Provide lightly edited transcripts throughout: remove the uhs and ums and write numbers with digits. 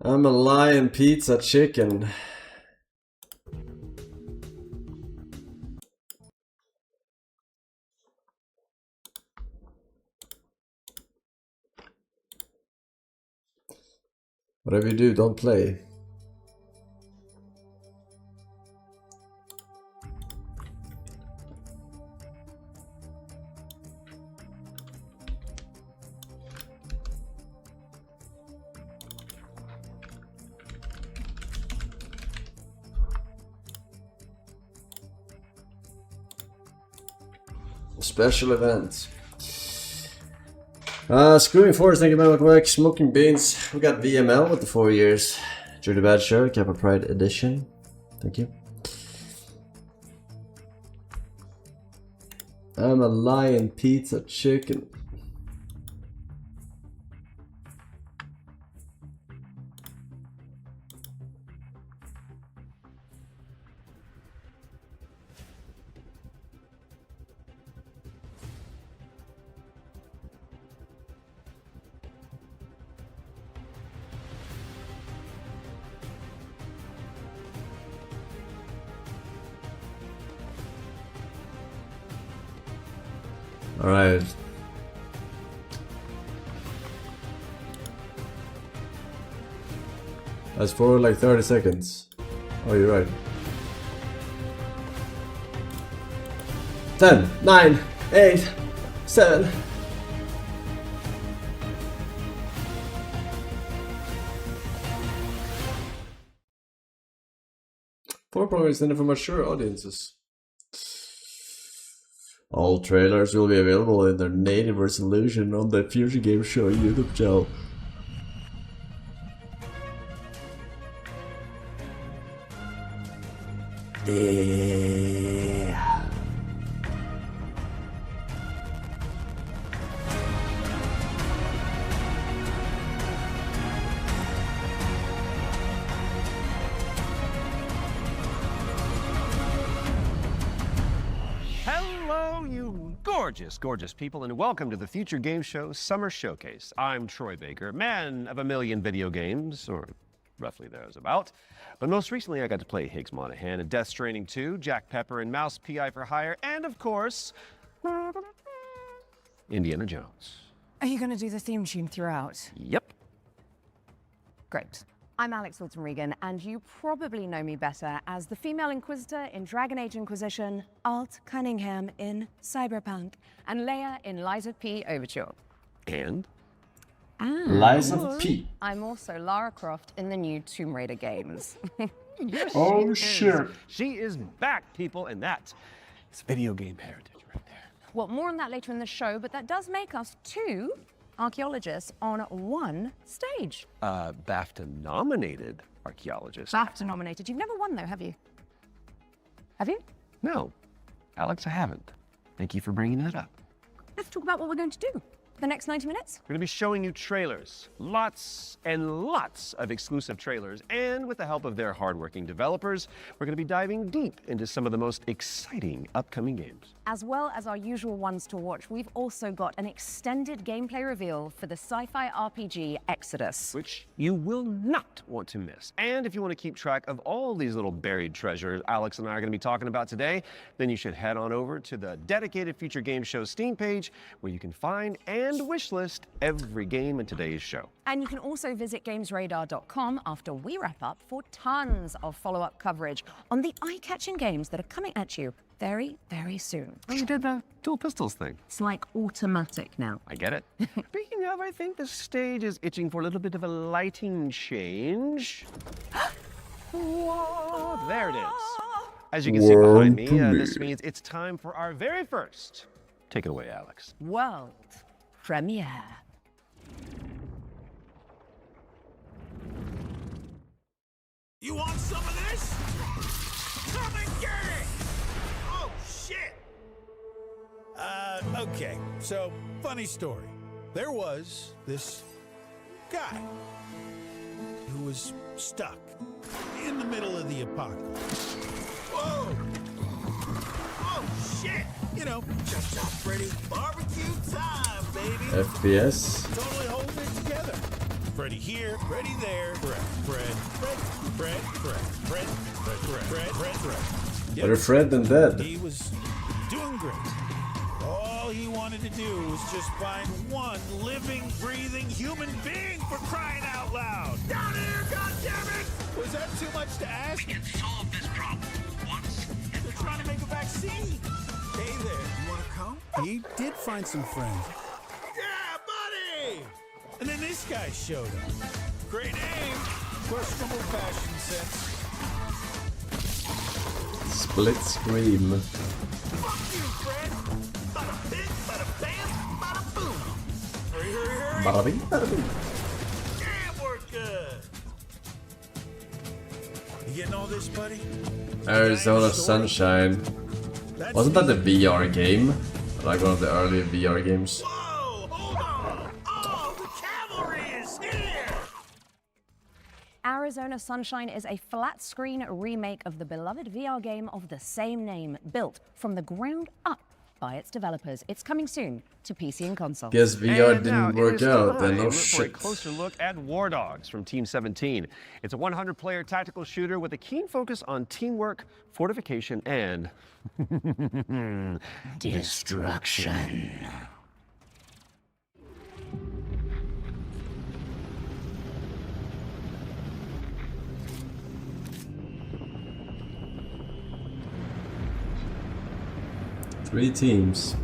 I'm a lion pizza chicken. Whatever you do, don't play. Special events. Screwing Forsen, thank you very much. Smoking Beans. We got VML with the 4 years. Judy Bad shirt, Kappa Pride edition. Thank you. I'm a lion pizza chicken. All right. That's for like 30 seconds. Oh, you're right. 10, 9, 8, 7. Four programming is intended for mature audiences. All trailers will be available in their native resolution on the Future Game Show YouTube channel. Yeah. Hello, you gorgeous people, and welcome to the Future Game Show Summer Showcase. I'm Troy Baker, man of a million video games, or roughly those about. But most recently, I got to play Higgs Monahan in Death Stranding 2, Jack Pepper and Mouse PI for Hire, and of course, Indiana Jones. Are you going to do the theme tune throughout? Yep. Great. I'm Alex Wilton-Regan, and you probably know me better as the female Inquisitor in Dragon Age Inquisition, Alt Cunningham in Cyberpunk, and Leia in Lies of P Overture. And? Lies of P. I'm also Lara Croft in the new Tomb Raider games. Yes, Oh, she shit. is. She is back, people, and that is video game heritage right there. Well, more on that later in the show, but that does make us two archaeologists on one stage. BAFTA-nominated archaeologist. BAFTA nominated. You've never won, though, have you? Have you? No, Alex, I haven't. Thank you for bringing that up. Let's talk about what we're going to do for the next 90 minutes. We're gonna be showing you trailers, lots and lots of exclusive trailers, and with the help of their hardworking developers, we're gonna be diving deep into some of the most exciting upcoming games. As well as our usual ones to watch, we've also got an extended gameplay reveal for the sci-fi RPG Exodus. Which you will not want to miss. And if you want to keep track of all these little buried treasures Alex and I are going to be talking about today, then you should head on over to the dedicated Future Game Show Steam page, where you can find and wishlist every game in today's show. And you can also visit gamesradar.com after we wrap up for tons of follow-up coverage on the eye-catching games that are coming at you very, very soon. Oh, you did the dual pistols thing. It's like automatic now. I get it. Speaking of, I think the stage is itching for a little bit of a lighting change. Whoa, there it is. As you can see behind me, this means it's time for our very first. Take it away, Alex. World premiere. You want some of this? Come and get it! Oh, shit! Okay, so, funny story. There was this guy who was stuck in the middle of the apocalypse. Whoa! Oh, shit! You know, chop Freddy, barbecue time, baby! FPS. Totally holding it together. Freddy here, Freddy there. Fred. Better Fred than dead. He was doing great. All he wanted to do was just find one living, breathing human being, for crying out loud. Down here, goddammit! Was that too much to ask? We can solve this problem once. They're trying to make a vaccine. Hey there, you wanna come? He did find some friends. Yeah, buddy! And then this guy showed up. Great aim, questionable fashion sense. Split scream. Fuck you, Fred! Bada bing, bada bam, bada boom. Hurry, hurry, hurry. Bada bing, bada boom. Damn, we're good. You getting all this, buddy? Arizona Sunshine. Wasn't that the VR game? Like one of the early VR games? Whoa, hold on! Oh, the cavalry is here! Arizona Sunshine is a flat-screen remake of the beloved VR game of the same name, built from the ground up by its developers. It's coming soon to PC and console. Guess VR And now didn't it work is out then, time no for a shit. closer look at War Dogs from Team 17. It's a 100-player tactical shooter with a keen focus on teamwork, fortification, and destruction. Three teams.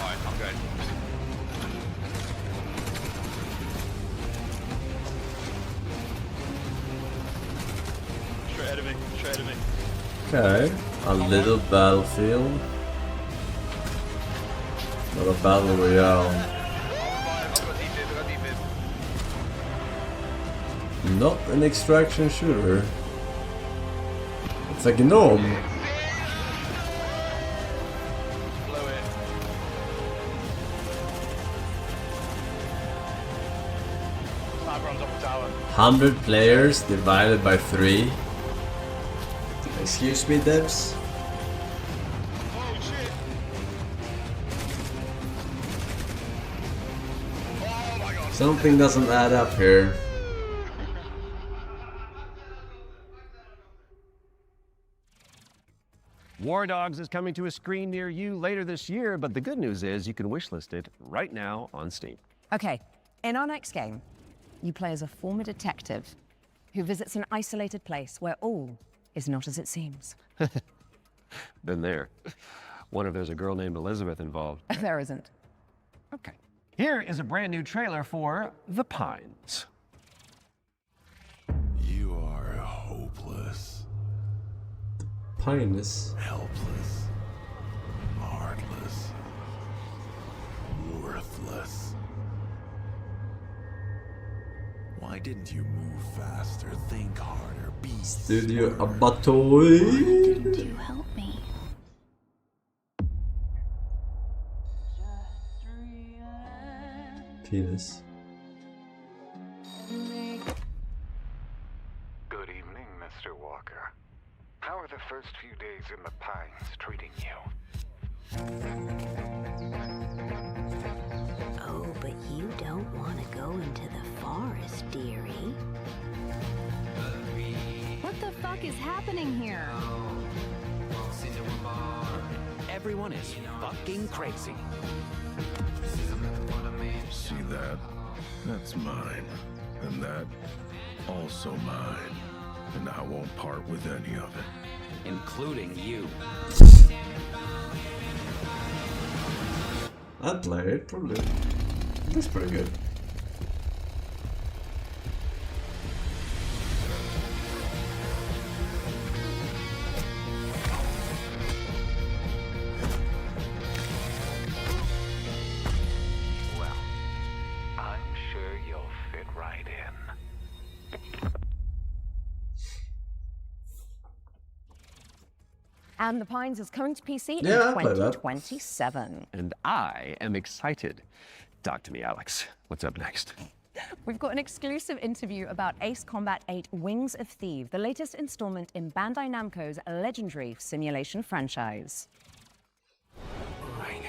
Alright, I'm good. Straight ahead of me, straight ahead of me. Okay, a little battlefield. Not a battle royale. I got defib. Not an extraction shooter. It's like a gnome. Blow it. Sniper on top of tower. 100 players divided by 3. Excuse me, devs? Oh shit! Oh my god! Something doesn't add up here. War Dogs is coming to a screen near you later this year, but the good news is you can wishlist it right now on Steam. Okay, in our next game, you play as a former detective who visits an isolated place where all is not as it seems. Been there. Wonder if there's a girl named Elizabeth involved. There isn't. Okay. Here is a brand new trailer for The Pines. You are hopeless, Pinus. helpless, heartless, worthless. Why didn't you move faster, think harder, be Studio smarter? Abatoy. Didn't you help me? Penis. Good evening, Mr. Walker. How are the first few days in the Pines treating you? Oh, but you don't want to go into the forest, dearie. What the fuck is happening here? Everyone is fucking crazy. See that? That's mine. And that, also mine. And I won't part with any of it. Including you. I'd play it, probably. That's pretty good. Well, I'm sure you'll fit right in. And The Pines is coming to PC in Yeah, I played that. 2027. And I am excited. Talk to me, Alex. What's up next? We've got an exclusive interview about Ace Combat 8 Wings of Thieves, the latest installment in Bandai Namco's legendary simulation franchise. Right.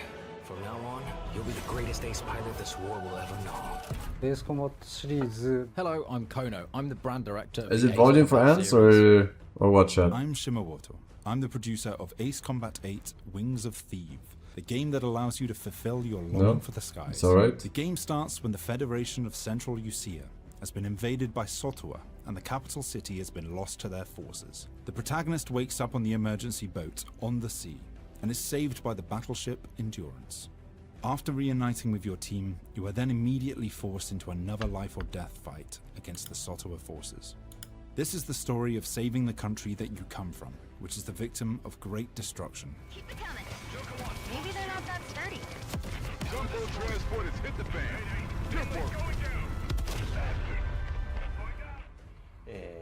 From now on, you'll be the greatest ace pilot this war will ever know. Ace Combat series. Hello, I'm Kono. I'm the brand director of Is the it Ace volume for Combat ants series. or what, chat? I'm Shimawato. I'm the producer of Ace Combat 8 Wings of Thieves, the game that allows you to fulfill your longing for the skies. It's alright. The game starts when the Federation of Central Usia has been invaded by Sotua, and the capital city has been lost to their forces. The protagonist wakes up on the emergency boat on the sea, and is saved by the battleship Endurance. After reuniting with your team, you are then immediately forced into another life or death fight against the Sotua forces. This is the story of saving the country that you come from, which is the victim of great destruction. Keep it coming. Maybe they're not that sturdy. Jumbo transport has hit the fan. Good work.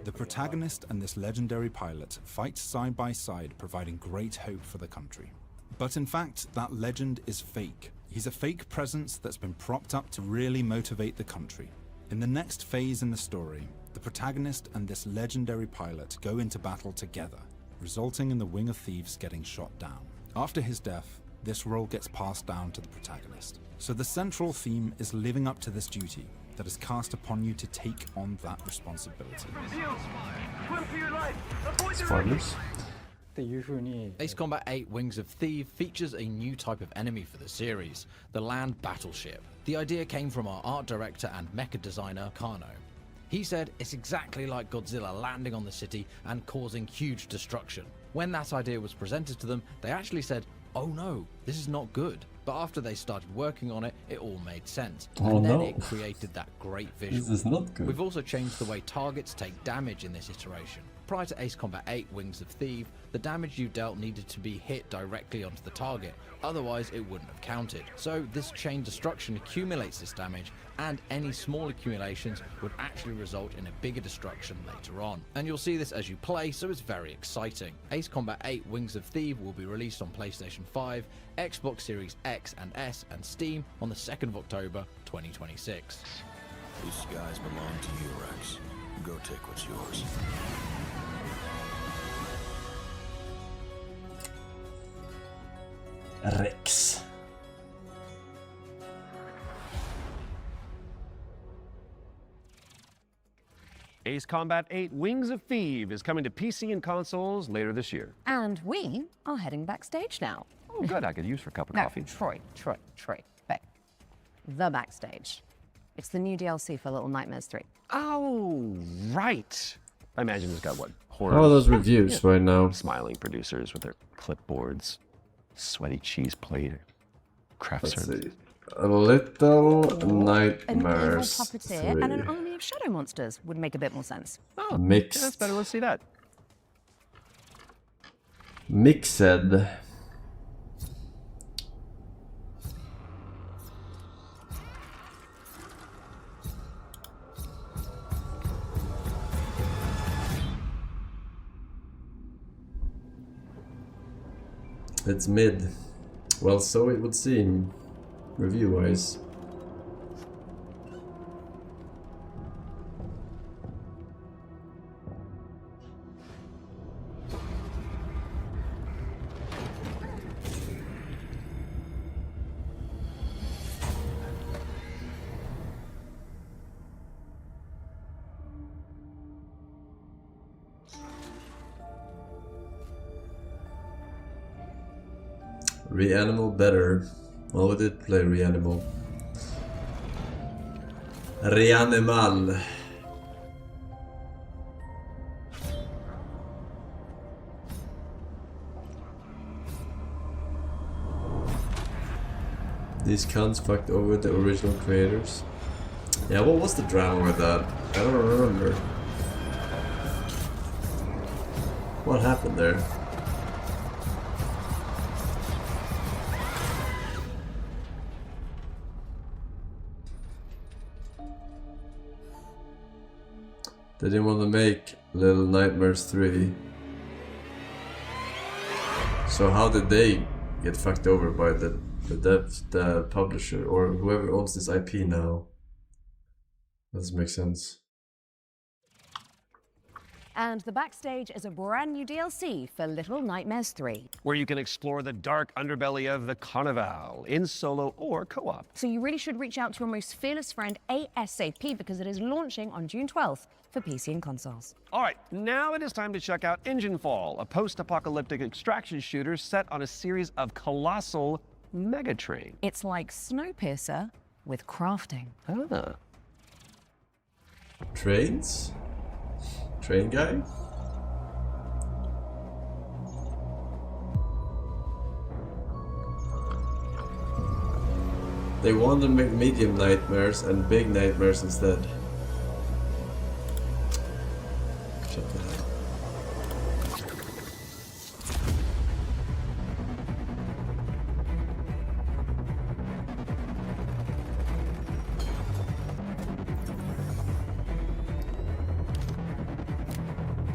The protagonist and this legendary pilot fight side by side, providing great hope for the country. But in fact, that legend is fake. He's a fake presence that's been propped up to really motivate the country. In the next phase in the story, the protagonist and this legendary pilot go into battle together, resulting in the Wing of Thieves getting shot down. After his death, this role gets passed down to the protagonist. So the central theme is living up to this duty that is cast upon you to take on that responsibility. Spoilers. Ace Combat 8 Wings of Thieves features a new type of enemy for the series, the land battleship. The idea came from our art director and mecha designer, Kano. He said it's exactly like Godzilla landing on the city and causing huge destruction. When that idea was presented to them, they actually said, "Oh no, this is not good." But after they started working on it, it all made sense. And then it created that great visual. This is not good. We've also changed the way targets take damage in this iteration. Prior to Ace Combat 8 Wings of Thieves, the damage you dealt needed to be hit directly onto the target, otherwise it wouldn't have counted. So this chain destruction accumulates this damage, and any small accumulations would actually result in a bigger destruction later on. And you'll see this as you play, so it's very exciting. Ace Combat 8 Wings of Thieves will be released on PlayStation 5, Xbox Series X and S, and Steam on the 2nd of October 2026. These skies belong to you, Rex. Go take what's yours. Rex. Ace Combat 8 Wings of Thieves is coming to PC and consoles later this year. And we are heading backstage now. Oh, good. I could use for a cup of No, coffee. Troy. Back. The backstage. It's the new DLC for Little Nightmares 3. Oh, right. I imagine it's got what? Horror. How are those reviews right now? Smiling producers with their clipboards, sweaty cheese plate, craft Let's service. see. A Little An evil Nightmares puppeteer 3. and an army of shadow monsters would make a bit more sense. Oh, Mixed. yeah, that's better. Let's see that. Mixed. It's mid. Well, so it would seem, review-wise. Reanimal better. Well, we did play Reanimal. Reanimal. These cunts fucked over the original creators. Yeah, what was the drama with that? I don't remember. What happened there? They didn't want to make Little Nightmares 3. So how did they get fucked over by the publisher, or whoever owns this IP now? Doesn't make sense. And the backstage is a brand new DLC for Little Nightmares 3. Where you can explore the dark underbelly of the Carnival in solo or co-op. So you really should reach out to your most fearless friend ASAP because it is launching on June 12th for PC and consoles. All right, now it is time to check out Engine Fall, a post-apocalyptic extraction shooter set on a series of colossal megatrain. It's like Snowpiercer with crafting. Ah. Trains? Train guy? They want to make medium nightmares and big nightmares instead. Shut the hell.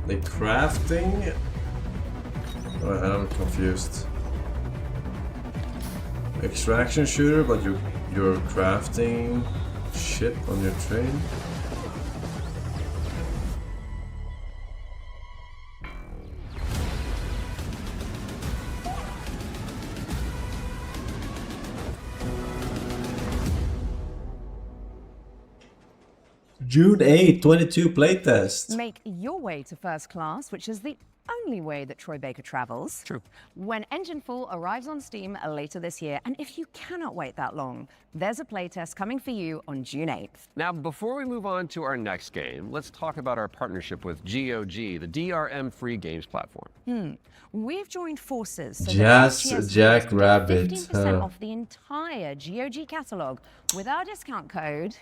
The crafting? Oh, I'm confused. Extraction shooter, but you're crafting shit on your train? June 8, 22 playtest. Make your way to first class, which is the only way that Troy Baker travels. True. When Engine Fall arrives on Steam later this year, and if you cannot wait that long, there's a playtest coming for you on June 8th. Now, before we move on to our next game, let's talk about our partnership with GOG, the DRM-free games platform. We've joined forces so Jack Rabbit. 15% off the entire GOG catalog with our discount code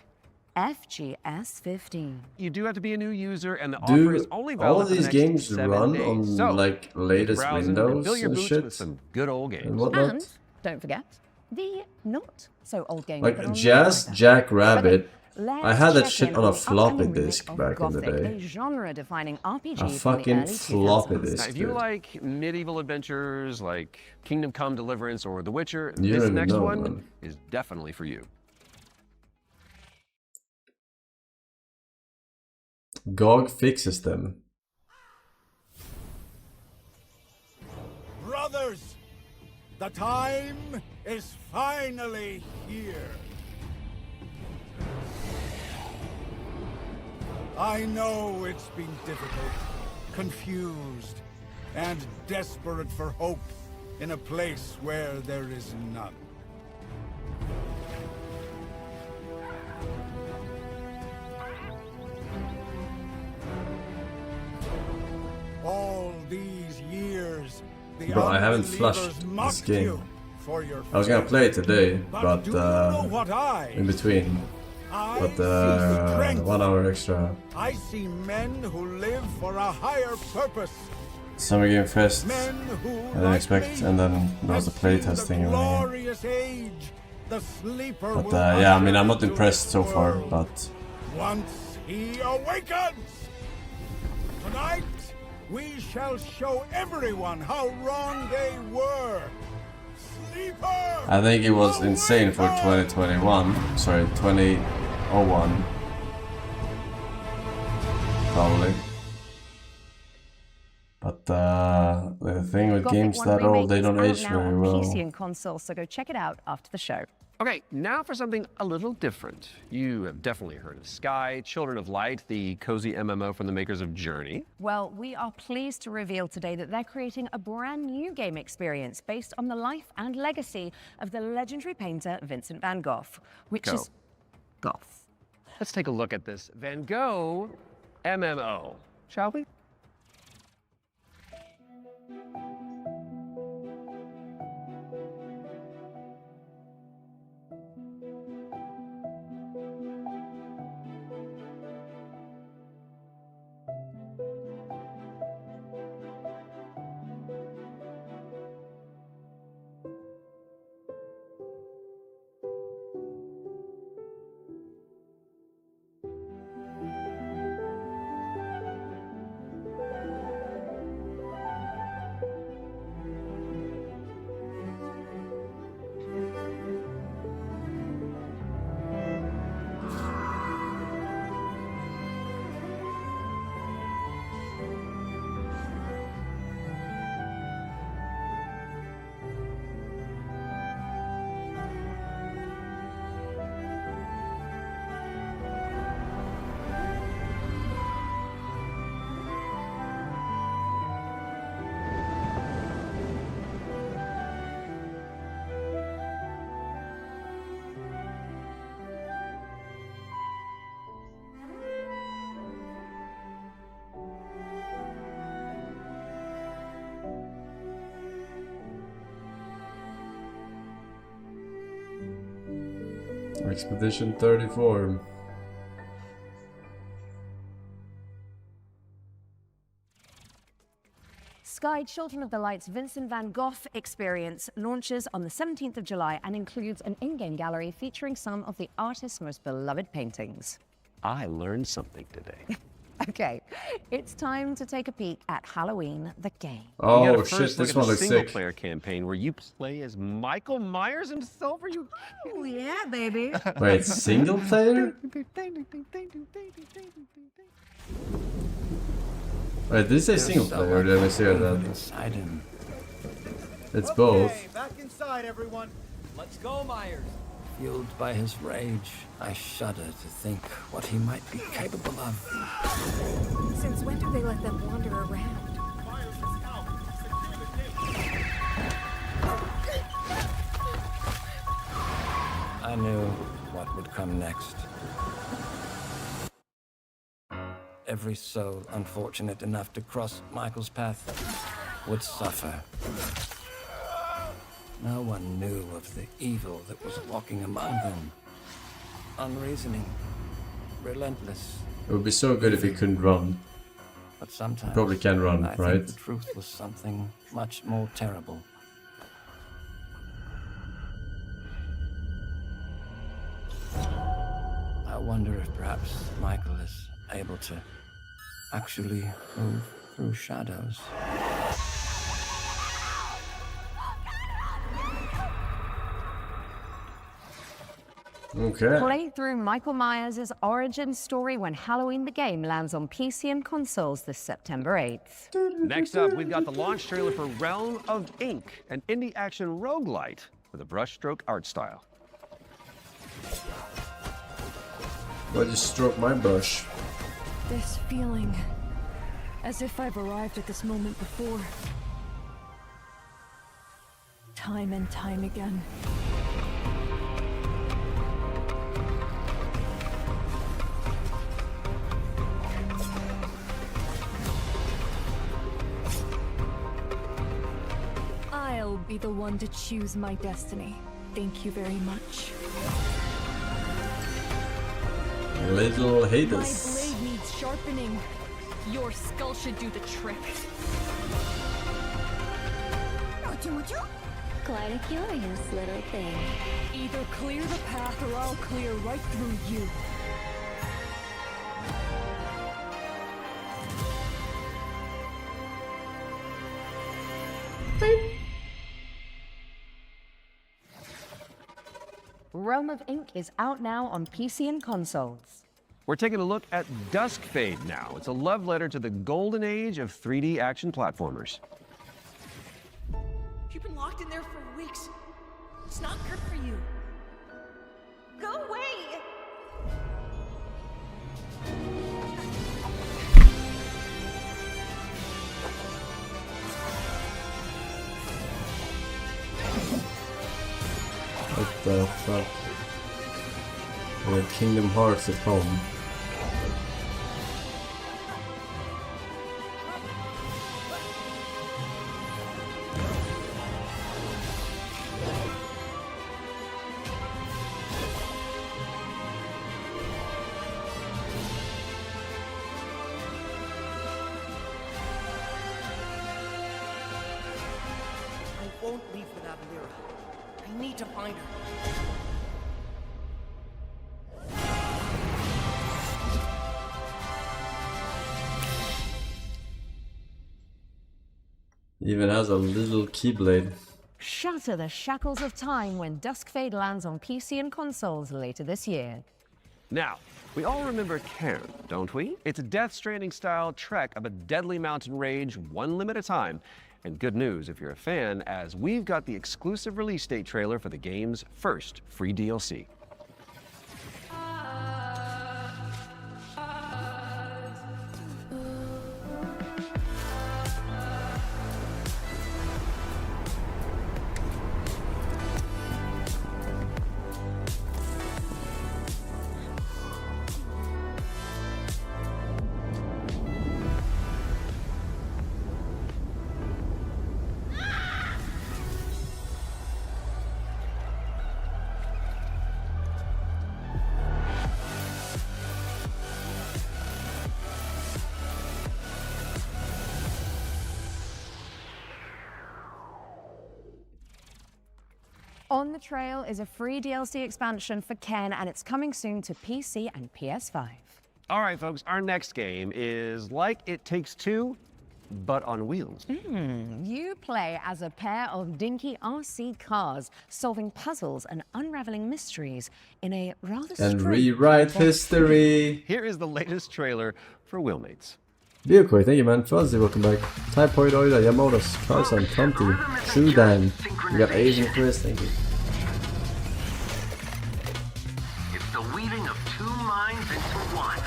FGS15. You do have to be a new user, and the offer is only valid all for the these next games 7 run days. on So, like latest browsing and Windows fill your and boots shit with some good old games. and whatnot? And don't forget the not so old game. Like Jack Rabbit. I had that shit on a floppy disk back in the Gothic, day. a genre-defining RPG A from fucking the early floppy 2000s. disk. Now, if you dude. like medieval adventures like Kingdom Come Deliverance or The Witcher, You this don't next know, one man. is definitely for you. GOG fixes them. Brothers, the time is finally here. I know it's been difficult, confused, and desperate for hope in a place where there is none. All these years, the Bro, I haven't flushed unbelievers this mocked game. you for your I was gonna play it today, but do you know what in between. I But see strength. 1 hour extra. I see men who live for a higher purpose. Summer Game Fest. Men who, I didn't like expect, me, and then there was a have seen playtesting the and everything. glorious age the sleeper But will yeah, I mean, usher I'm not into impressed so the far, world. but Once he awakens! Tonight, we shall show everyone how wrong they were. Sleeper! I think it was insane for 2021. Sorry, 2001. Probably. But the thing with Gothic games 1 that old, they Remake don't is age out now very on well. PC and console, so go check it out after the show. Okay, now for something a little different. You have definitely heard of Sky, Children of Light, the cozy MMO from the makers of Journey. Well, we are pleased to reveal today that they're creating a brand new game experience based on the life and legacy of the legendary painter Vincent van Gogh, which is goth. Let's take a look at this Van Gogh MMO, shall we? Expedition 34. Sky Children of the Light's Vincent van Gogh experience launches on the 17th of July and includes an in-game gallery featuring some of the artist's most beloved paintings. I learned something today. Okay, it's time to take a peek at Halloween the game. Oh shit, this one looks sick. Single-player campaign where you play as Michael Myers himself. Are you? Oh yeah, baby. Wait, single player? Wait, did it say single player or did I mishear that? Inside him. It's both. Okay, back inside, everyone. Let's go, Myers. Fueled by his rage, I shudder to think what he might be capable of. Since when do they let them wander around? I knew what would come next. Every soul unfortunate enough to cross Michael's path would suffer. No one knew of the evil that was walking among them. Unreasoning, relentless. It would be so good if he couldn't run. But sometimes Probably can run, I right? think the truth was something much more terrible. I wonder if perhaps Michael is able to actually move through shadows. Okay. Play through Michael Myers' origin story when Halloween the game lands on PC and consoles this September 8th. Next up, we've got the launch trailer for Realm of Ink, an indie action roguelite with a brushstroke art style. Why did you stroke my brush? This feeling, as if I've arrived at this moment before. Time and time again. I'll be the one to choose my destiny. Thank you very much. Little My haters. blade needs sharpening. Your skull should do the trick. Quite a curious little thing. Either clear the path or I'll clear right through you. Realm of Ink is out now on PC and consoles. We're taking a look at Dusk Fade now. It's a love letter to the golden age of 3D action platformers. You've been locked in there for weeks. It's not good for you. Go away! What the fuck? We have Kingdom Hearts at home. I won't leave without Lyra. I need to find her. Even has a little keyblade. Shatter the shackles of time when Dusk Fade lands on PC and consoles later this year. Now, we all remember Cairn, don't we? It's a Death Stranding-style trek of a deadly mountain rage, one limb at a time. And good news if you're a fan, as we've got the exclusive release date trailer for the game's first free DLC. On the trail is a free DLC expansion for Ken, and it's coming soon to PC and PS5. All right, folks, our next game is like It Takes Two, but on wheels. You play as a pair of dinky RC cars, solving puzzles and unraveling mysteries in a rather And strange rewrite history. Here is the latest trailer for Wheelmates. Beautiful, thank you, man. Fuzzy, welcome back. Typoid Oida, Yamotos, Carson, Tonti, Sudan. We got Asian Chris, thank you. It's the weaving of two minds into one.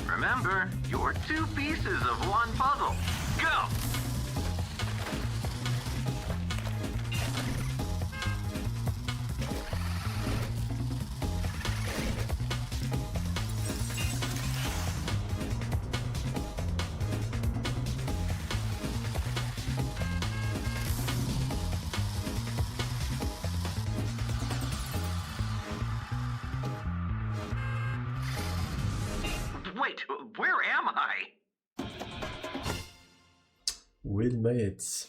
Remember, you're two pieces of one puzzle. Go! Wait, where am I? Wheelmates.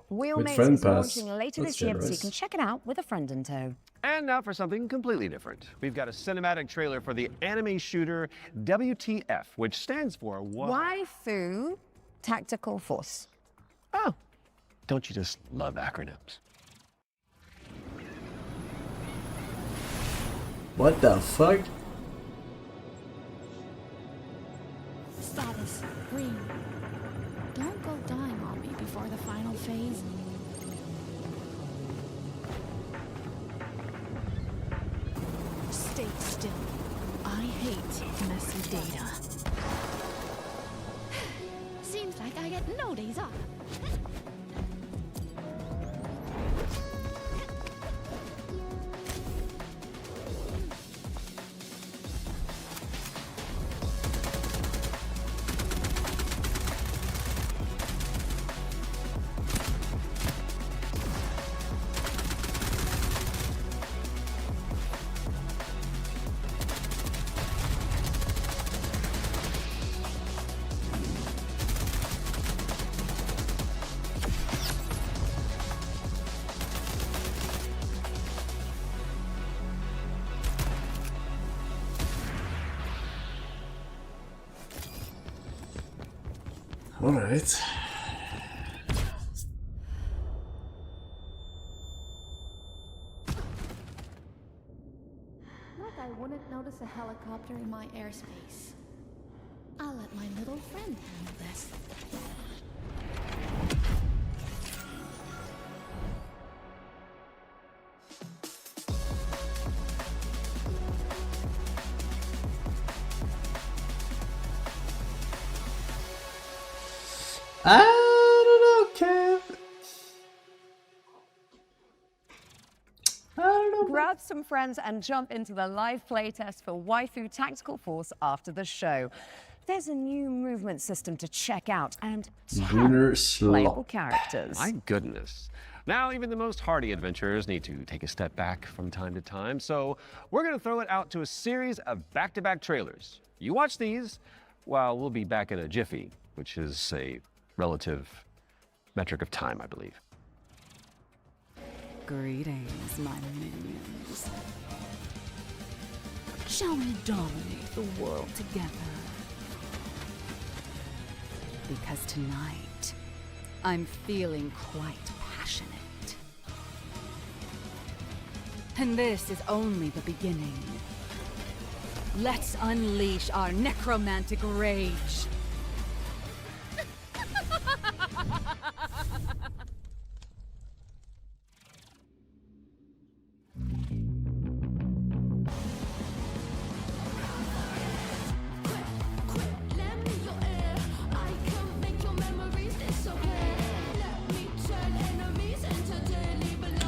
Wheelmates friend is pass. launching later That's this year, so you generous. can check it out with a friend in tow. And now for something completely different. We've got a cinematic trailer for the anime shooter WTF, which stands for what? Waifu Tactical Force. Oh, don't you just love acronyms? What the fuck? Status green. Don't go dying on me before the final phase. Stay still. I hate messy data. Seems like I get no days off. Alright. Like I wouldn't notice a helicopter in my airspace. I'll let my little friend handle this. I don't know, Kev. I don't know. Grab some friends and jump into the live playtest for Waifu Tactical Force after the show. There's a new movement system to check out and 10 Gunnar playable Slop. characters. My goodness. Now, even the most hardy adventurers need to take a step back from time to time, so we're going to throw it out to a series of back-to-back trailers. You watch these while we'll be back in a jiffy, which is a relative metric of time, I believe. Greetings, my minions. Shall we dominate the world together? Because tonight, I'm feeling quite passionate. And this is only the beginning. Let's unleash our necromantic rage.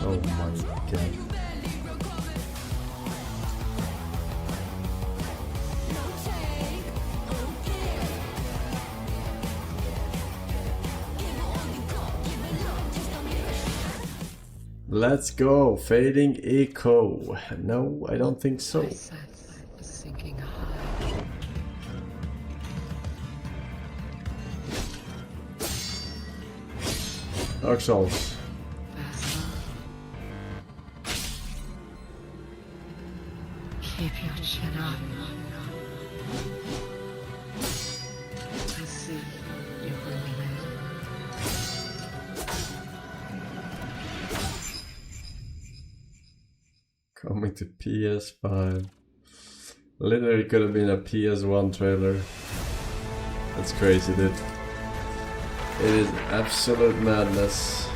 Oh my god. Let's go. Fading echo. No, I don't think so. Sinking high. Dark Souls. Keep your chin up. I see you believe Coming to PS5. Literally could have been a PS1 trailer. That's crazy, dude. It is absolute madness.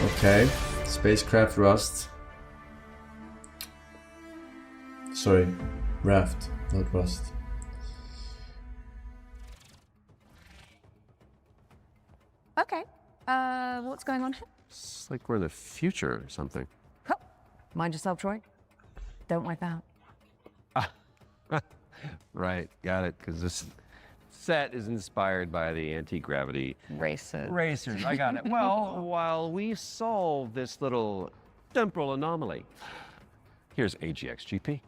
Okay, spacecraft rust. Sorry, raft, not rust. Okay, what's going on here? It's like we're in the future or something. Oh, mind yourself, Troy. Don't wipe out. Right, got it, because this set is inspired by the anti-gravity racers. I got it. Well, while we solve this little temporal anomaly, here's AGXGP.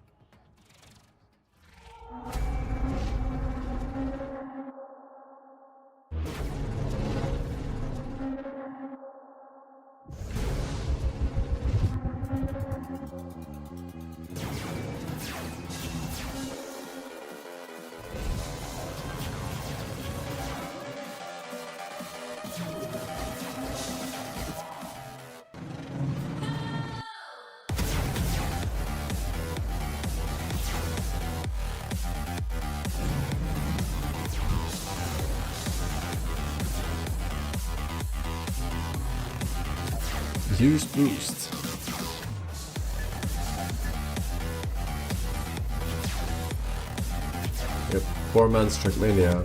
Use boost. Yep, poor man's Trackmania.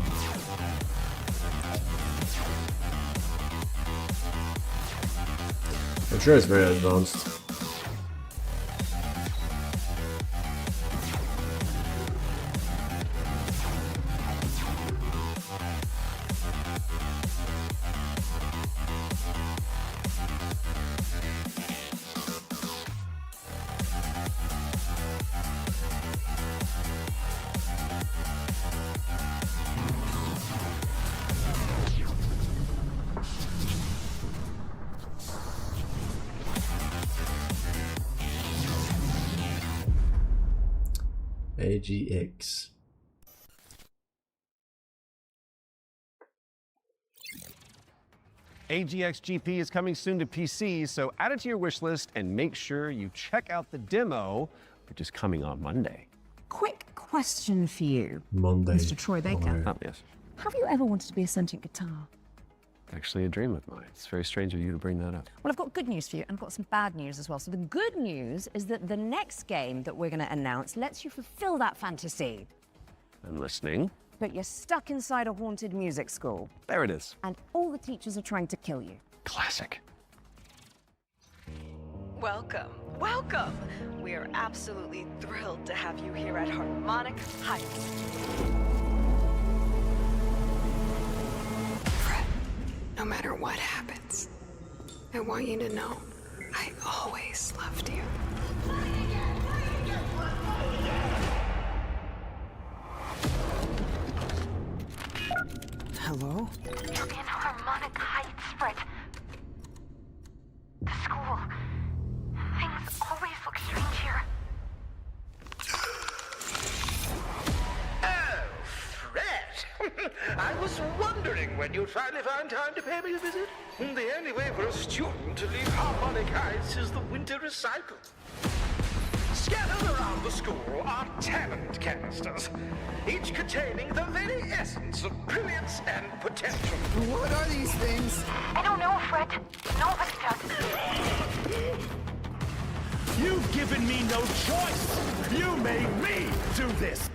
I'm sure it's very advanced. AGX. AGXGP is coming soon to PC, so add it to your wish list and make sure you check out the demo, which is coming on Monday. Quick question for you, Monday. Mr. Troy Baker. Oh, yes. Have you ever wanted to be a sentient guitar? Actually a dream of mine. It's very strange of you to bring that up. Well, I've got good news for you, and I've got some bad news as well. So the good news is that the next game that we're going to announce lets you fulfill that fantasy. I'm listening. But you're stuck inside a haunted music school. There it is. And all the teachers are trying to kill you. Classic. Welcome, welcome. We are absolutely thrilled to have you here at Harmonic Heights. no matter what happens, I want you to know I always loved you. Hello? You're in Harmonic Heights, Fred. The school. Things always look strange here. Oh, Fred! I was wondering when you'd finally find time to pay me a visit. The only way for a student to leave Harmonic Heights is the winter recital. Scattered around the school are talent canisters, each containing the very essence of brilliance and potential. What are these things? I don't know, Fred. Nobody does. You've given me no choice! You made me do this!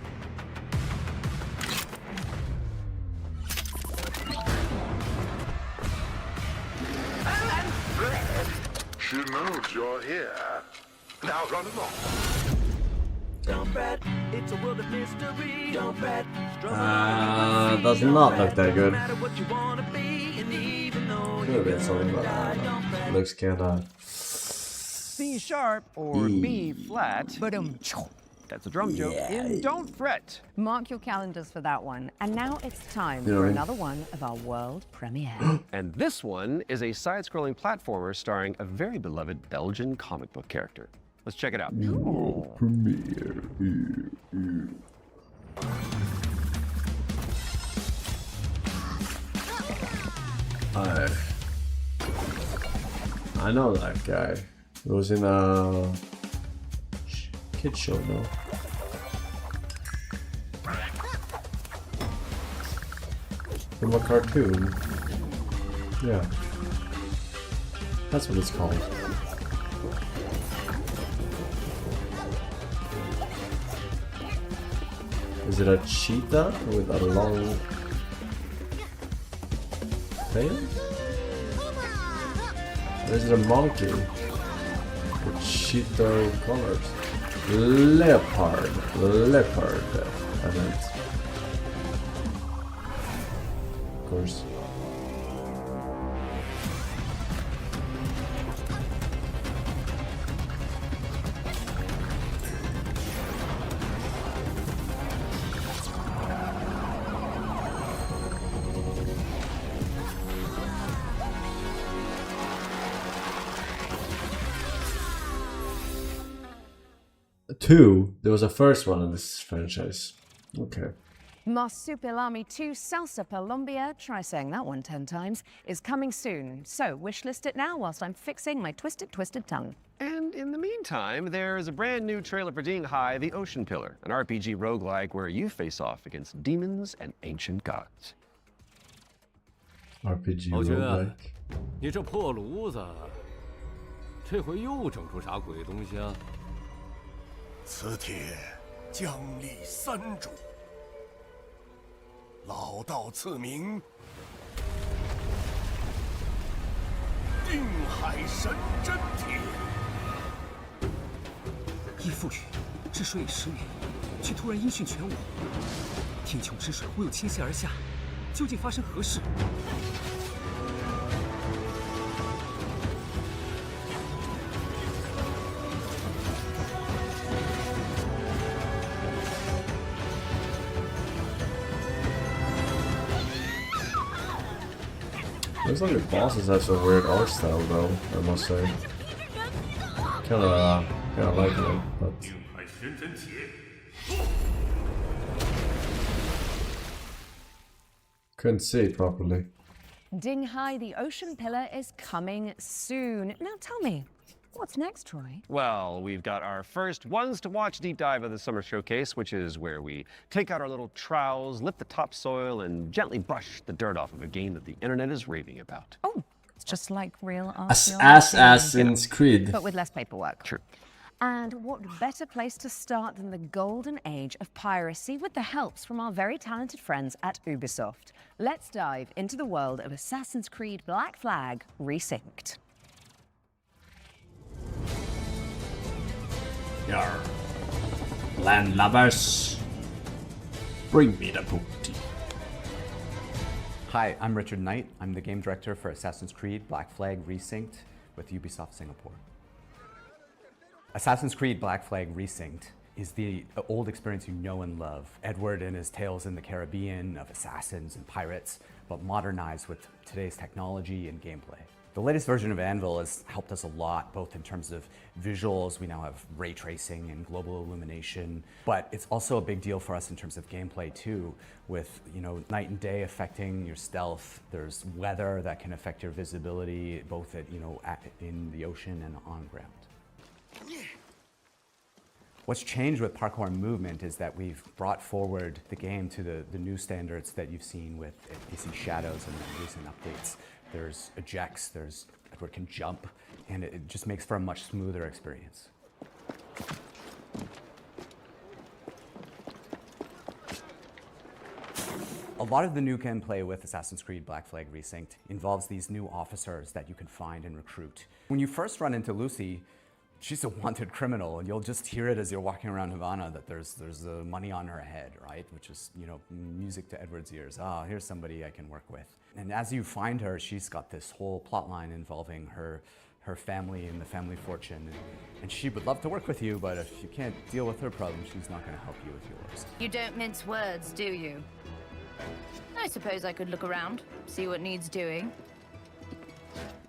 And Fred, she knows you're here. Now run along. Don't fret, it's a world of mystery. Don't fret. Does not look that good. Could have been something, but looks kinda C sharp or B flat. That's a drum joke in Don't Fret. Mark your calendars for that one. And now it's time You know for what I mean? another one of our world premiere. And this one is a side-scrolling platformer starring a very beloved Belgian comic book character. Let's check it out. Premiere. I know that guy. He was in a kid show, no? From a cartoon. Yeah. That's what it's called. Is it a cheetah with a long tail? Or is it a monkey with cheetah colors? Leopard, I meant. Of course. Two. There was a first one in this franchise. Okay. Marsupilami 2 Salsa Colombia, try saying that one 10 times, is coming soon. So wishlist it now whilst I'm fixing my twisted tongue. And in the meantime, there is a brand new trailer for HAPILLY, the Ocean Pillar, an RPG roguelike where you face off against demons and ancient gods. RPG roguelike. 你这破炉子，这回又整出啥鬼东西啊？此帖将立三主，老道赐名定海神针帖。义父语治水已10年，却突然音讯全无，天穹之水忽又倾泻而下，究竟发生何事？ Looks like the bosses have some weird art style though, I must say. Kinda like it, but... Couldn't see it properly. HAPILLY, the Ocean Pillar is coming soon. Now tell me, what's next, Troy? Well, we've got our first ones to watch deep dive of the summer showcase, which is where we take out our little trowels, lift the topsoil, and gently brush the dirt off of a game that the internet is raving about. Oh, it's just like real Assassin's Creed. But with less paperwork. True. And what better place to start than the golden age of piracy with the helps from our very talented friends at Ubisoft. Let's dive into the world of Assassin's Creed Black Flag Resynced. Yarr. Landlubbers. Bring me the booty. Hi, I'm Richard Knight. I'm the game director for Assassin's Creed Black Flag Resynced with Ubisoft Singapore. Assassin's Creed Black Flag Resynced is the old experience you know and love. Edward and his tales in the Caribbean of assassins and pirates, but modernized with today's technology and gameplay. The latest version of Anvil has helped us a lot, both in terms of visuals. We now have ray tracing and global illumination, but it's also a big deal for us in terms of gameplay too, with night and day affecting your stealth. There's weather that can affect your visibility, both in the ocean and on ground. What's changed with parkour and movement is that we've brought forward the game to the new standards that you've seen with AC Shadows and the recent updates. There's ejects, Edward can jump, and it just makes for a much smoother experience. A lot of the new gameplay with Assassin's Creed Black Flag Resynced involves these new officers that you can find and recruit. When you first run into Lucy, she's a wanted criminal, and you'll just hear it as you're walking around Havana that there's money on her head, right? Which is, music to Edward's ears. Ah, here's somebody I can work with. And as you find her, she's got this whole plot line involving her her family and the family fortune. And she would love to work with you, but if you can't deal with her problems, she's not going to help you with yours. You don't mince words, do you? I suppose I could look around, see what needs doing.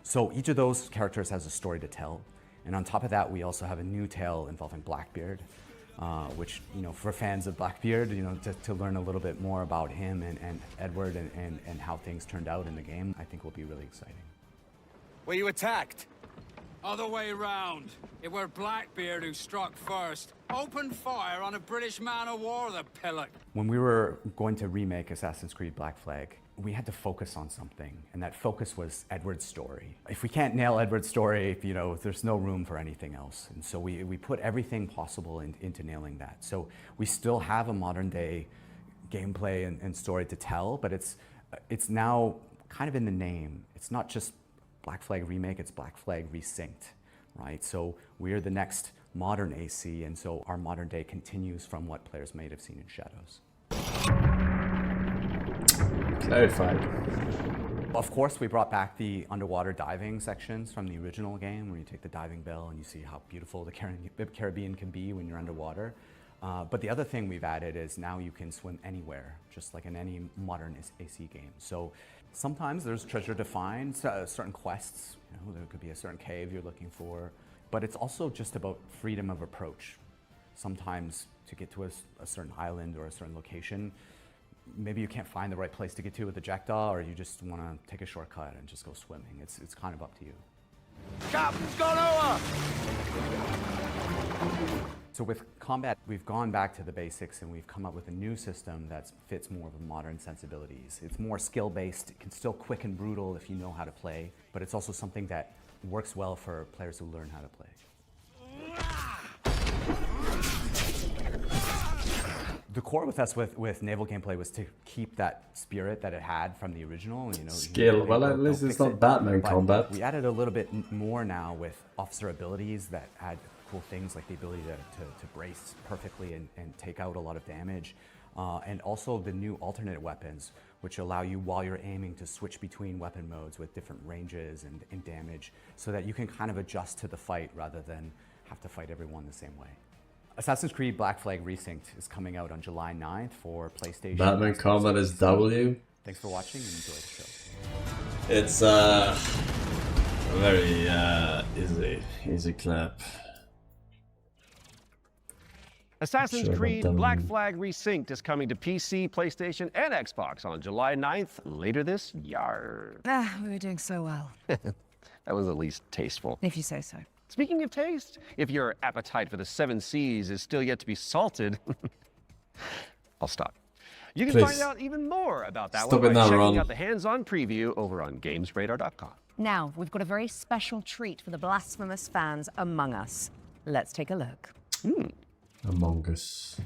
So each of those characters has a story to tell. And on top of that, we also have a new tale involving Blackbeard, which, you know, for fans of Blackbeard, you know, to learn a little bit more about him and Edward and how things turned out in the game, I think will be really exciting. Were you attacked? Other way round. It were Blackbeard who struck first. Opened fire on a British man-o'-war, the pillock. When we were going to remake Assassin's Creed Black Flag, we had to focus on something, and that focus was Edward's story. If we can't nail Edward's story, you know, there's no room for anything else. And so we put everything possible into nailing that. So we still have a modern-day gameplay and story to tell, but it's now kind of in the name. It's not just Black Flag Remake, it's Black Flag Resynced, right? So we're the next modern AC, and so our modern day continues from what players may have seen in Shadows. Clarified. Of course, we brought back the underwater diving sections from the original game, where you take the diving bell and you see how beautiful the Caribbean can be when you're underwater. But the other thing we've added is now you can swim anywhere, just like in any modern AC game. So sometimes there's treasure to find, certain quests, you know, there could be a certain cave you're looking for, but it's also just about freedom of approach. Sometimes to get to a certain island or a certain location, maybe you can't find the right place to get to with the jackdaw, or you just want to take a shortcut and just go swimming. It's kind of up to you. Captain's gone over! So with combat, we've gone back to the basics and we've come up with a new system that fits more of the modern sensibilities. It's more skill-based, it can still quick and brutal if you know how to play, but it's also something that works well for players who learn how to play. The core with us with naval gameplay was to keep that spirit that it had from the original. You know, skill. Well, at least it's not Batman combat. We added a little bit more now with officer abilities that add cool things like the ability to brace perfectly and take out a lot of damage. And also the new alternate weapons, which allow you while you're aiming to switch between weapon modes with different ranges and damage, so that you can kind of adjust to the fight rather than have to fight everyone the same way. Assassin's Creed Black Flag Resynced is coming out on July 9th for PlayStation. Batman combat is W. Thanks for watching and enjoy the show. It's very easy clap. Assassin's Creed Black Flag Resynced is coming to PC, PlayStation, and Xbox on July 9th, later this year. We were doing so well. That was at least tasteful. If you say so. Speaking of taste, if your appetite for the 7 Seas is still yet to be salted, I'll stop. You can find out even more about that one by checking out the hands-on preview over on GamesRadar.com. Now, we've got a very special treat for the blasphemous fans among us. Let's take a look. Among Us.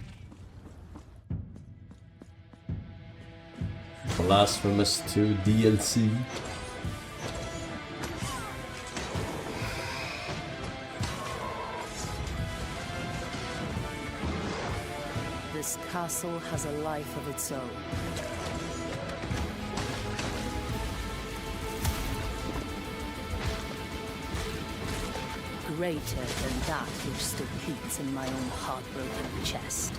Blasphemous 2 DLC. This castle has a life of its own. Greater than that which still beats in my own heartbroken chest.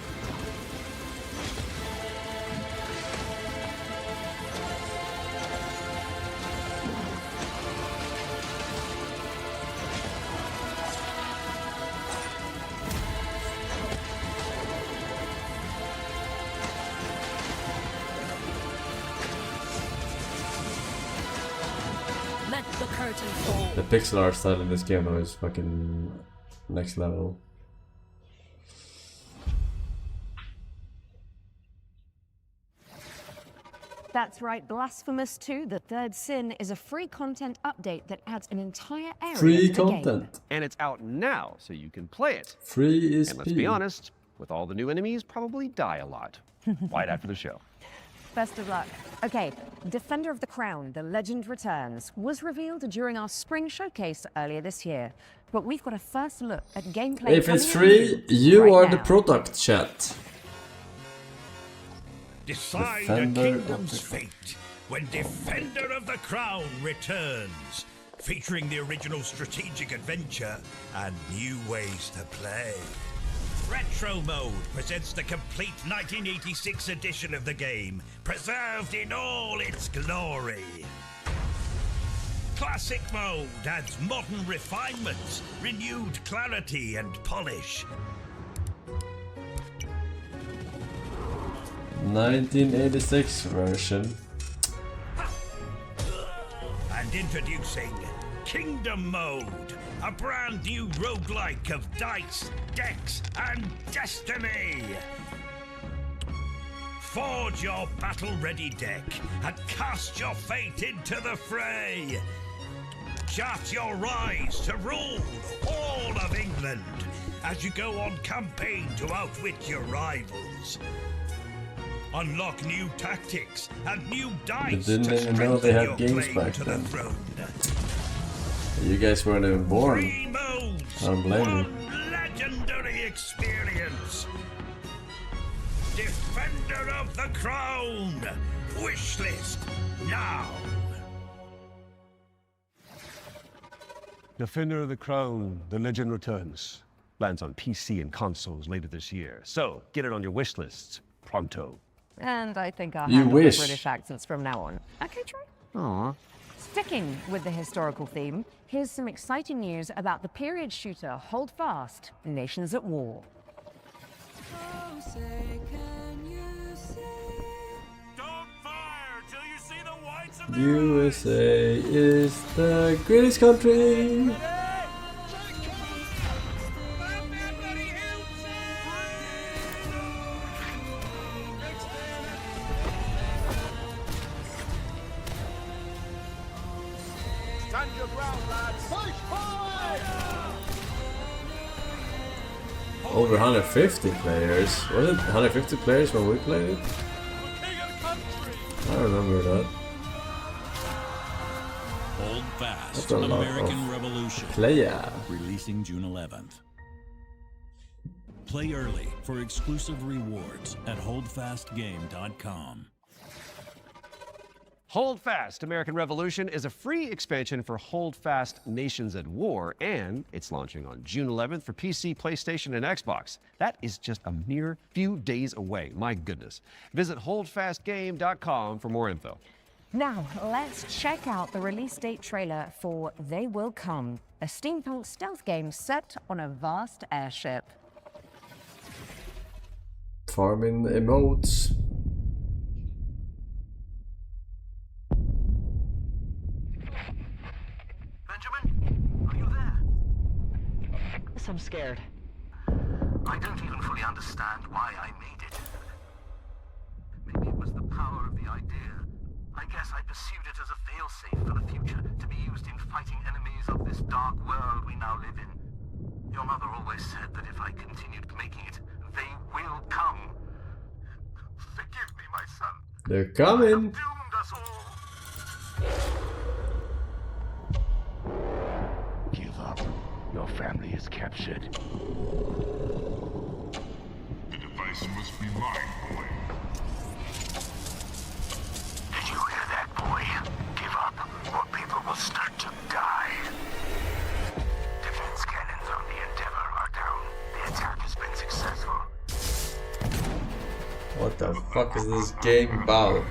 The pixel art style in this game though is fucking next level. That's right, Blasphemous 2, The Third Sin, is a free content update that adds an entire area Free to the game. content. And it's out now, so you can play it. Free is And let's be honest, with all the new enemies, probably die a lot. Right after the show. Best of luck. Okay, Defender of the Crown, The Legend Returns, was revealed during our spring showcase earlier this year. But we've got a first look at gameplay. If it's free, you are the product, chat. Decide a kingdom's fate when Defender of the Crown returns. featuring the original strategic adventure and new ways to play. Retro Mode presents the complete 1986 edition of the game, preserved in all its glory. Classic Mode adds modern refinements, renewed clarity and polish. 1986 version. And introducing Kingdom Mode, a brand new roguelike of dice, decks, and destiny. Forge your battle-ready deck and cast your fate into the fray. Chart your rise to rule all of England as you go on campaign to outwit your rivals. Unlock new tactics and new dice They didn't even know they had games back then. You guys weren't even born. I don't blame you. One legendary experience. Defender of the Crown. Wishlist now. Defender of the Crown, The Legend Returns. Lands on PC and consoles later this year. So, get it on your wish lists pronto. And I think I'll You handle wish. the British accents from now on. Okay, Troy? Aww. Sticking with the historical theme, here's some exciting news about the period shooter Hold Fast, Nations at War. USA is the greatest country. Stand your ground, lads. Push forward! Over 150 players. Was it 150 players when we played it? I remember that. Hold Fast, That's a lot American of Revolution. player. Releasing June 11th. Play early for exclusive rewards at holdfastgame.com. Hold Fast, American Revolution is a free expansion for Hold Fast Nations at War, and it's launching on June 11th for PC, PlayStation, and Xbox. That is just a mere few days away. My goodness. Visit holdfastgame.com for more info. Now, let's check out the release date trailer for They Will Come, a steampunk stealth game set on a vast airship. Farming emotes. I'm scared. I don't even fully understand why I made it. Maybe it was the power of the idea. I guess I pursued it as a failsafe for the future, to be used in fighting enemies of this dark world we now live in. Your mother always said that if I continued making it, they will come. Forgive me, my son. They're coming. Doomed us all. Give up. Your family is captured. The device must be mine, boy. Did you hear that, boy? Give up, or people will start to die. Defense cannons on the Endeavor are down. The attack has been successful. What the fuck is this game about?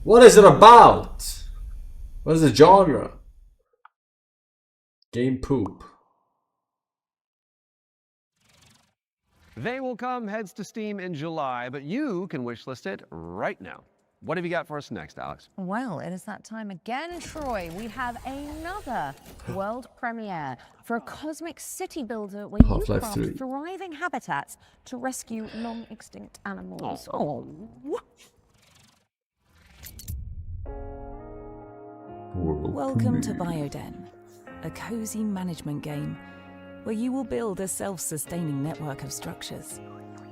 What is it about? What is the genre? Game poop. They Will Come heads to Steam in July, but you can wishlist it right now. What have you got for us next, Alex? Well, it is that time again, Troy. We have another world premiere for a cosmic city builder where you Half-Life craft 3. thriving habitats to rescue long-extinct animals. Oh. Welcome to Bioden, a cozy management game where you will build a self-sustaining network of structures,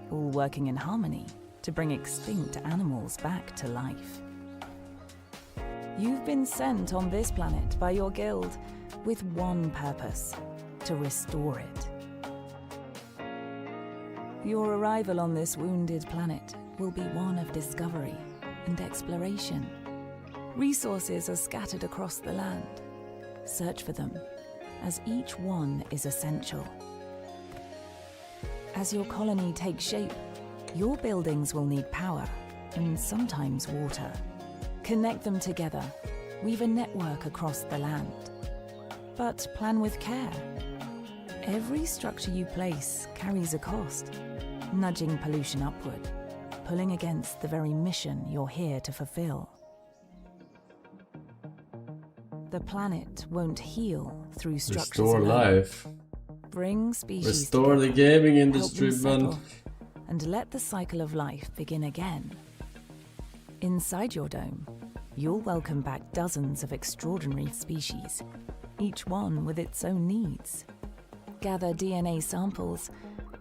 all working in harmony to bring extinct animals back to life. You've been sent on this planet by your guild with one purpose: to restore it. Your arrival on this wounded planet will be one of discovery and exploration. Resources are scattered across the land. Search for them, as each one is essential. As your colony takes shape, your buildings will need power and sometimes water. Connect them together, weave a network across the land. But plan with care. Every structure you place carries a cost, nudging pollution upward, pulling against the very mission you're here to fulfill. The planet won't heal through structures Restore alone. life. Bring species Restore the together, gaming help industry, them man. settle, and let the cycle of life begin again. Inside your dome, you'll welcome back dozens of extraordinary species, each one with its own needs. Gather DNA samples,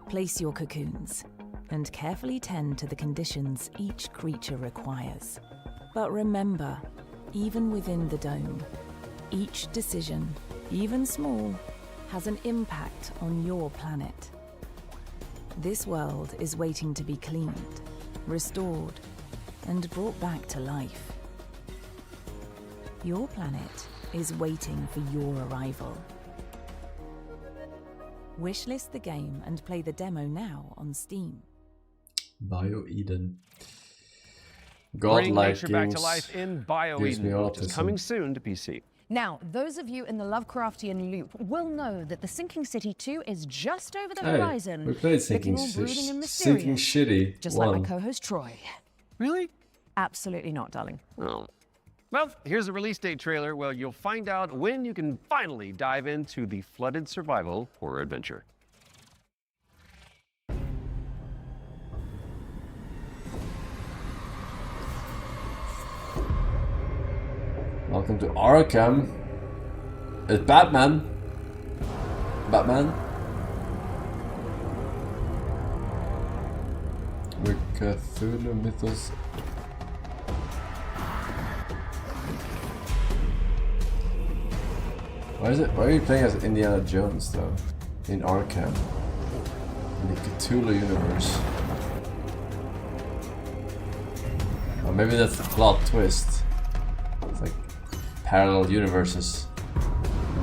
place your cocoons, and carefully tend to the conditions each creature requires. But remember, even within the dome, each decision, even small, has an impact on your planet. This world is waiting to be cleaned, restored, and brought back to life. Your planet is waiting for your arrival. Wishlist the game and play the demo now on Steam. Bio-Eden. Bring Godlike nature back to games life in gives me Bio-Eden, which is autism. coming soon to PC. Now, those of you in the Lovecraftian loop will know that The Sinking City 2 is just over the Hey, horizon. we played Sinking, looking all brooding and Sinking mysterious. Shitty Just like 1. my co-host Troy. Really? Absolutely not, darling. Oh. Well, here's a release date trailer where you'll find out when you can finally dive into the flooded survival horror adventure. Welcome to Arkham. It's Batman. Batman. With Cthulhu Mythos. Why are you playing as Indiana Jones though? In Arkham. In the Cthulhu universe. Or maybe that's the plot twist. It's like parallel universes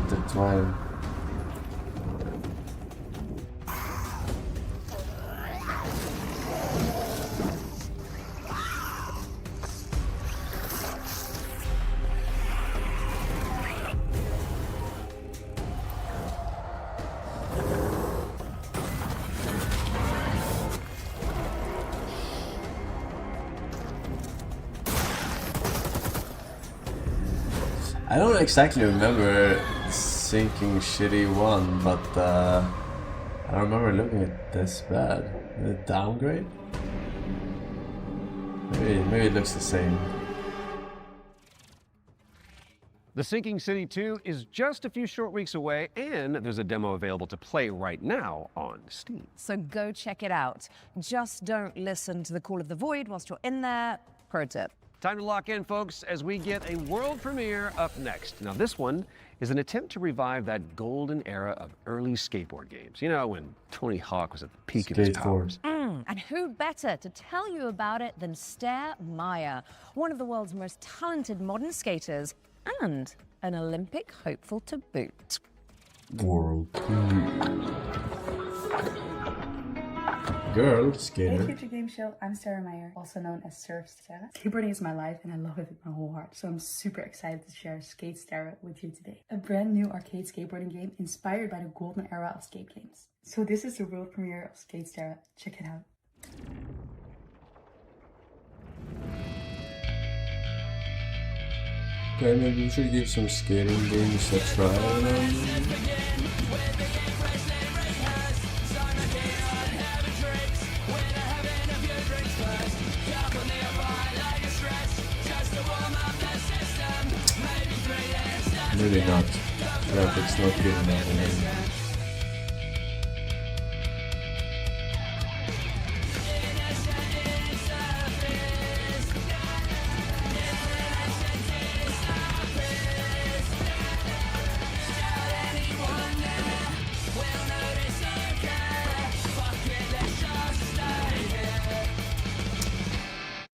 intertwined. I don't exactly remember Sinking Shitty 1, but I don't remember looking at this bad. Did it downgrade? Maybe it looks the same. The Sinking City 2 is just a few short weeks away, and there's a demo available to play right now on Steam. So go check it out. Just don't listen to the call of the void whilst you're in there. Pro tip. Time to lock in, folks, as we get a world premiere up next. Now, this one is an attempt to revive that golden era of early skateboard games. You know, when Tony Hawk was at the peak of his powers. And who better to tell you about it than Stair Meyer, one of the world's most talented modern skaters and an Olympic hopeful to boot. World premiere. Girl skater. Hey Future Game Show, I'm Sarah Meyer, also known as Surf Sarah. Skateboarding is my life and I love it with my whole heart, so I'm super excited to share Skate Sarah with you today. A brand new arcade skateboarding game inspired by the golden era of skate games. So this is the world premiere of Skate Sarah. Check it out. Okay, maybe we should give some skating games a try. Maybe not. Graphics not good enough already.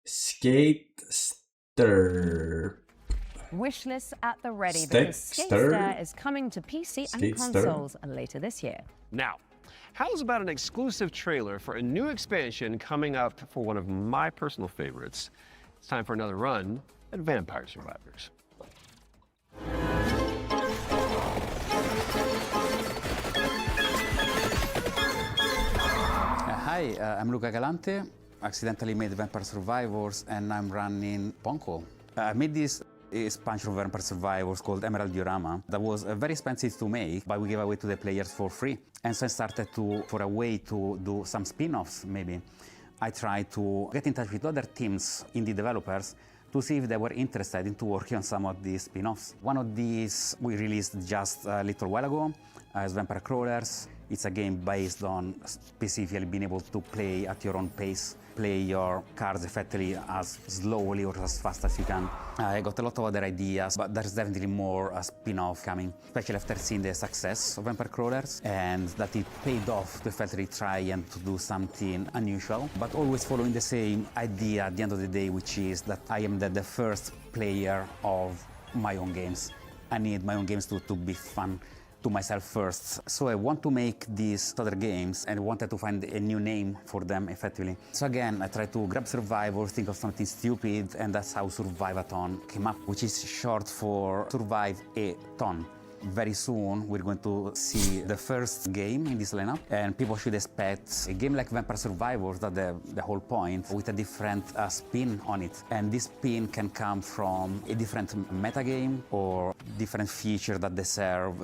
Skate Stir. Wishlists at the ready Skate because Stir? Skatestar is coming to PC and Skate Stir? consoles later this year. Now, how's about an exclusive trailer for a new expansion coming up for one of my personal favorites? It's time for another run at Vampire Survivors. Hi, I'm Luca Galante. Accidentally made Vampire Survivors and I'm running Ponko. I made this expansion of Vampire Survivors called Emerald Diorama that was very expensive to make, but we gave away to the players for free. And so I started for a way to do some spin-offs maybe. I tried to get in touch with other teams, indie developers, to see if they were interested in working on some of these spin-offs. One of these we released just a little while ago as Vampire Crawlers. It's a game based on specifically being able to play at your own pace, play your cards effectively as slowly or as fast as you can. I got a lot of other ideas, but there's definitely more spin-off coming, especially after seeing the success of Vampire Crawlers and that it paid off to effectively try and to do something unusual, but always following the same idea at the end of the day, which is that I am the first player of my own games. I need my own games to be fun to myself first. So I want to make these other games and wanted to find a new name for them effectively. So again, I tried to grab Survivors, think of something stupid, and that's how Survive-a-thon came up, which is short for Survive a Ton. Very soon we're going to see the first game in this lineup, and people should expect a game like Vampire Survivors, that the whole point, with a different spin on it. And this spin can come from a different metagame or different feature that they serve,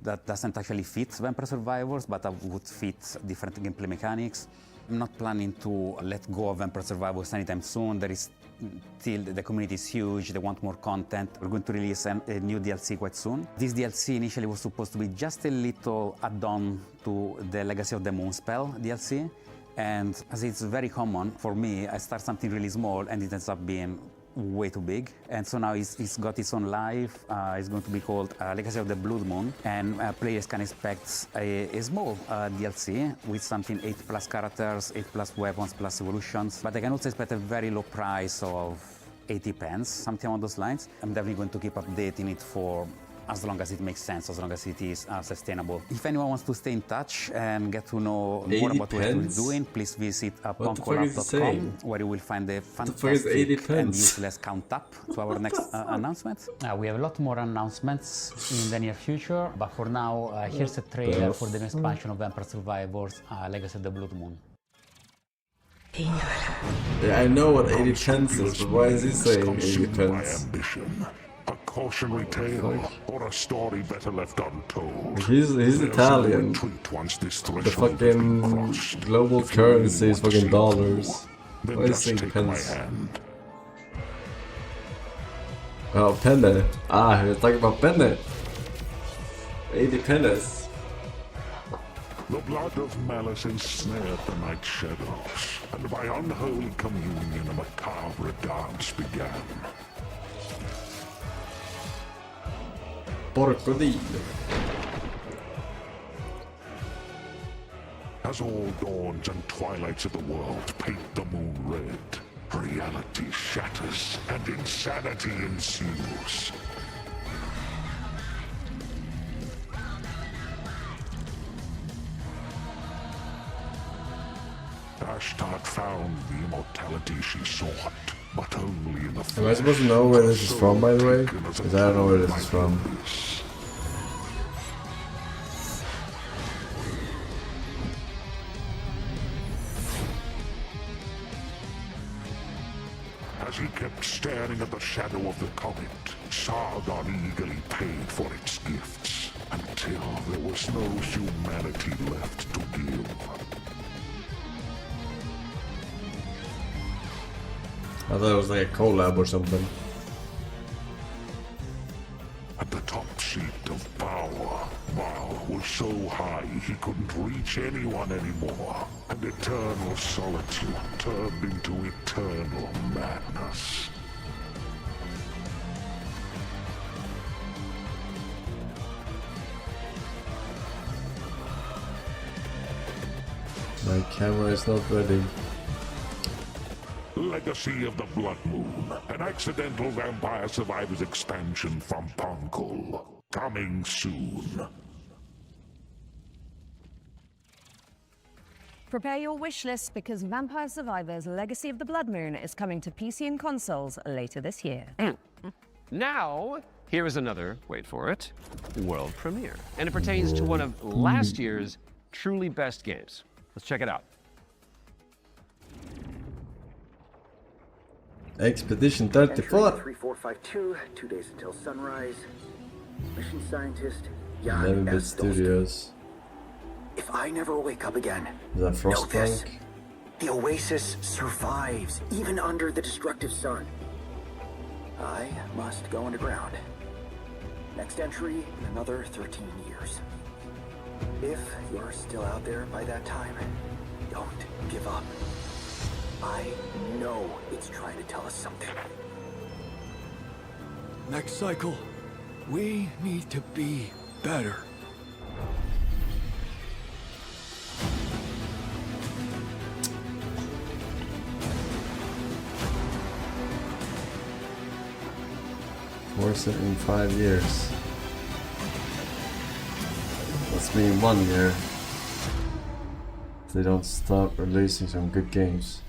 that doesn't actually fit Vampire Survivors, but that would fit different gameplay mechanics. I'm not planning to let go of Vampire Survivors anytime soon. There is still, the community is huge, they want more content. We're going to release a new DLC quite soon. This DLC initially was supposed to be just a little add-on to the Legacy of the Moonspell DLC. And as it's very common for me, I start something really small and it ends up being way too big. And so now it's got its own life. It's going to be called Legacy of the Blood Moon, and players can expect a small DLC with something 8+ characters, 8+ weapons, plus evolutions. But I can also expect a very low price of 80 pence, something along those lines. I'm definitely going to keep updating it for as long as it makes sense, as long as it is sustainable. If anyone wants to stay in touch and get to know more about what we're doing, please visit ponkolab.com, where you will find a fantastic and useless count up to our next announcement. We have a lot more announcements in the near future, but for now, here's a trailer for the new expansion of Vampire Survivors, Legacy of the Blood Moon. Yeah, I know what 80 pence is, but why is he saying 80 pence? A cautionary tale, or a story better left untold. He's Italian. The fucking global currency is fucking dollars. Why is 80 pence? Oh, penne. Ah, we're talking about penne. 80 pennies. The blood of malice ensnared the night shadows, and by unholy communion a macabre dance began. Porcodillo. As all dawns and twilights of the world paint the moon red, reality shatters and insanity ensues. Ashtart found the immortality she sought, but only in the Am I supposed to know where this is from, by the way? Because I don't know where this is from. As he kept staring at the shadow of the comet, Sargon eagerly paid for its gifts, until there was no humanity left to give. I thought it was like a collab or something. At the top seat of power, Baal was so high he couldn't reach anyone anymore, and eternal solitude turned into eternal madness. My camera is not ready. Legacy of the Blood Moon, an accidental Vampire Survivors expansion from Punkle. Coming soon. Prepare your wish list because Vampire Survivors Legacy of the Blood Moon is coming to PC and consoles later this year. Now, here is another, wait for it, world premiere. And it pertains to one of last year's truly best games. Let's check it out. Expedition 34. 3452, 2 days until sunrise. Mission scientist, Jan 11-bit S. Studios. If I never wake up again, Is that know this. Frostpunk? The Oasis survives, even under the destructive sun. I must go underground. Next entry in another 13 years. If you're still out there by that time, don't give up. I know it's trying to tell us something. Next cycle, we need to be better. Forsen in 5 years. That's mean 1 year. If they don't start releasing some good games.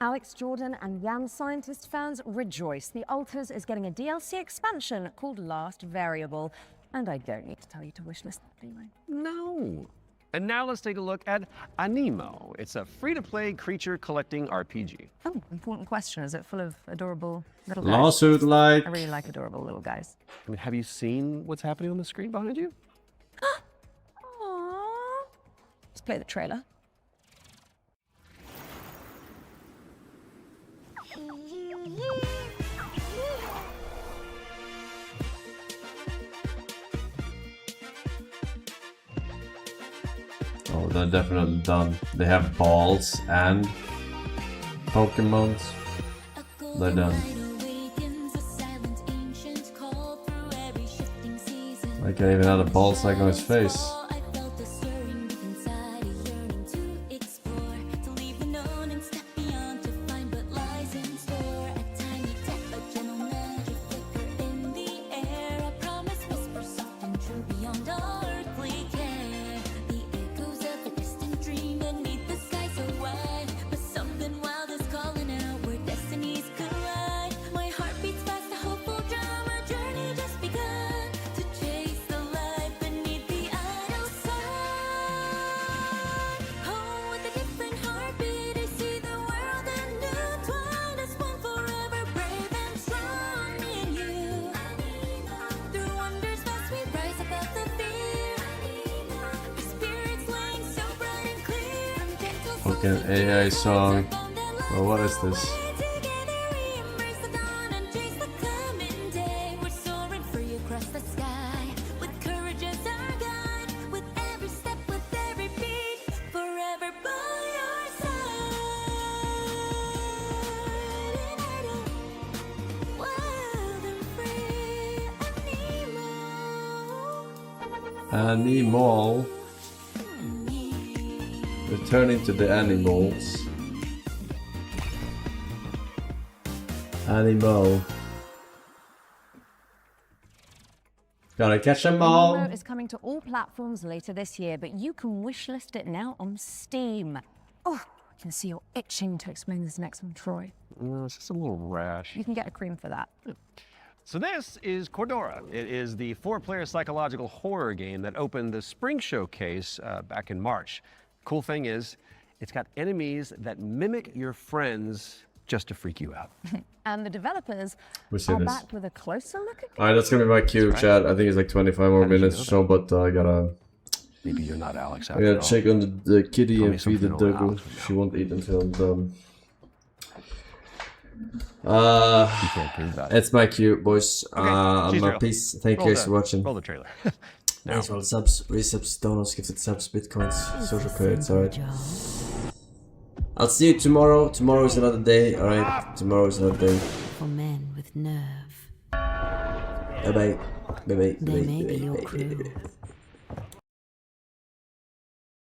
Alex Jordan and Yam Scientist fans rejoice. The Alters is getting a DLC expansion called Last Variable. And I don't need to tell you to wishlist that, do I? No. And now let's take a look at Animo. It's a free-to-play creature collecting RPG. Oh, important question. Is it full of adorable little guys? Lawsuit like. I really like adorable little guys. I mean, have you seen what's happening on the screen behind you? Aww. Let's play the trailer. Oh, they're definitely done. They have balls and Pokemons. They're done. I can't even have a ball sack on his face. Fucking AI song. Oh, what is this? Animal. Returning to the animals. Animal. Gotta catch them all. Animo is coming to all platforms later this year, but you can wishlist it now on Steam. Oh, I can see you're itching to explain this next one, Troy. No, it's just a little rash. You can get a cream for that. So this is Cordora. It is the 4-player psychological horror game that opened the Spring Showcase back in March. Cool thing is, it's got enemies that mimic your friends just to freak you out. And the developers We'll see are this. back with a closer look at Alright, that's gonna be my cue, chat. I think it's like 25 more minutes or so, but I gotta... Maybe you're not Alex I after gotta all. check on the kitty Tell me and feed the something dog. Alex She won't eat until I'm done. can't prove that. It's my cue, boys. cheese drill. Peace. Thank you Roll guys for the- watching. Roll the trailer. Now. Thanks for all the subs, resubs, donos, gifted subs, bitcoins, social credits, alright. I'll see you tomorrow. Tomorrow is another day, alright? Tomorrow is another day. For men with nerve. Bye bye. They may be your crew.